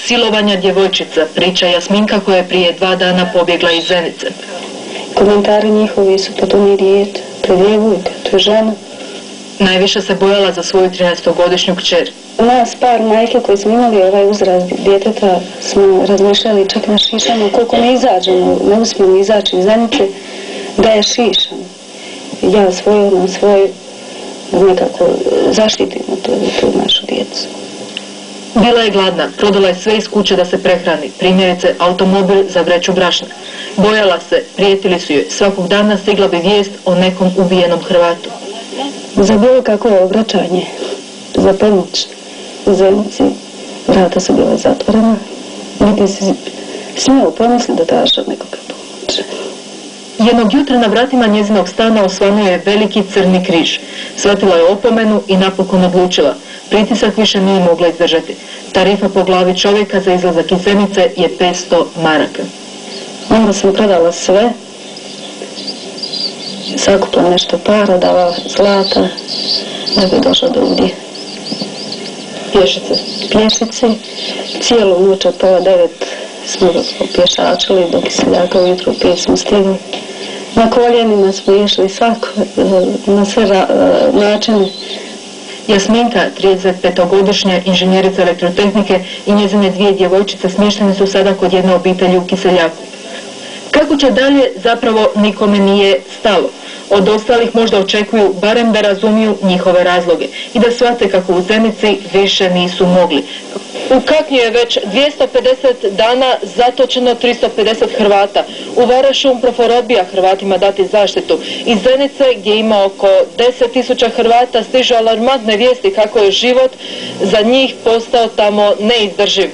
silovanja djevojčica, priča Jasminka koja je prije 2 dana pobjegla iz Zenice. Komentari njihovi su, pa to nije dijete, to je djevojka, to je žena. Najviše se bojala za svoju 13-godišnju kćer. U nas par majke koji smo imali ovaj uzrast djeteta smo razmišljali čak na šišama, koliko ne izađemo, ne uspijemo izaći iz Zenice, da je šišam. Ja svoje nekako zaštitimo tu našu djecu. Bila je gladna, prodala je sve iz kuće da se prehrani, primjerice automobil za vreću brašna. Bojala se, prijetili su joj, svakog dana stigla bi vijest o nekom ubijenom Hrvatu. Za bilo kakvo obraćanje, za pomoć u Zenici, vrata su bila zatvorena, niti si smjelo pomisliti da tražiš od nekoga pomoć. Jednog jutra na vratima njezinog stana osvanuo je veliki crni križ. Shvatila je opomenu i napokon odlučila. Pritisak više nije mogla izdržati. Tarifa po glavi čovjeka za izlazak iz Zenice je 500 maraka. Onda sam prodala sve, sakupila nešto para, dala zlata, da bi došla do ovdje. Pješice. Cijelu noć od 8:30 smo pješačili do Kiseljaka, ujutro 5 smo stigli. Na koljenima smo išli svako, na sve načine. Jasminka, 35-godišnja inženjerica elektrotehnike i njezine 2 djevojčice smještene su sada kod jedne obitelji u Kiseljaku. Kako će dalje, zapravo nikome nije stalo. Od ostalih možda očekuju barem da razumiju njihove razloge i da shvate kako u Zenici više nisu mogli. U Kaknju je već 250 dana zatočeno 350 Hrvata. U Varašu UNPROFOR odbija Hrvatima dati zaštitu. Iz Zenice, gdje ima oko 10.000 Hrvata, stižu alarmantne vijesti kako je život za njih postao tamo neizdrživ.